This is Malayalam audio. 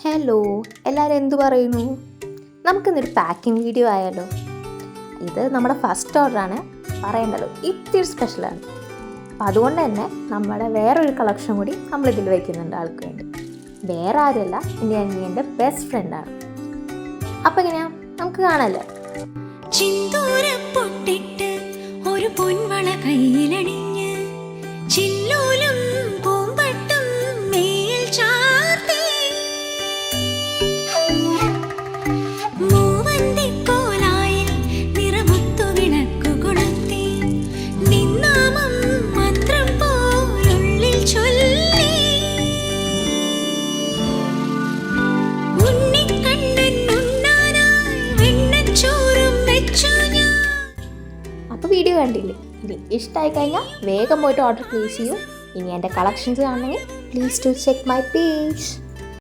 ഹലോ, എല്ലാവരും എന്തു പറയുന്നു? നമുക്കിന്നൊരു പാക്കിംഗ് വീഡിയോ ആയാലോ? ഇത് നമ്മുടെ ഫസ്റ്റ് ഓർഡറാണ്, പറയേണ്ടല്ലോ ഇത്തിരി സ്പെഷ്യലാണ്. അപ്പം അതുകൊണ്ട് തന്നെ നമ്മുടെ വേറൊരു കളക്ഷൻ കൂടി നമ്മളിതിൽ വയ്ക്കുന്നുണ്ട് ആൾക്ക് വേണ്ടി. വേറെ ആരുമല്ല, എൻ്റെ അനിയൻ്റെ ബെസ്റ്റ് ഫ്രണ്ടാണ്. അപ്പം എങ്ങനെയാ, നമുക്ക് കാണാമല്ലോ. ചിന്തൂരപ്പൊട്ടിട്ട് ഒരു പൊൻവള കയ്യിലണിഞ്ഞ് ചില്ലോലും പൂമ്പട്ടും മേൽ ചാർത്തി മൂവന്തിക്കോലായിൽ നിറമുത്തു വിളക്കു കൊളുത്തി നിന്നാമം മന്ത്രം പോലുള്ളിൽ ചൊല്ലി ഉണ്ണിക്കണ്ണൻ ഉണ്ണാനായി വെണ്ണച്ചോറും വെച്ചു ഞാൻ. അപ്പോൾ വീഡിയോ കണ്ടില്ലേ? ഇനി ഇഷ്ടമായി കഴിഞ്ഞാൽ വേഗം പോയിട്ട് ഓർഡർ പ്ലേസ് ചെയ്യൂ. ഇനി എൻ്റെ കളക്ഷൻസ് കാണണമെങ്കിൽ please to check my page.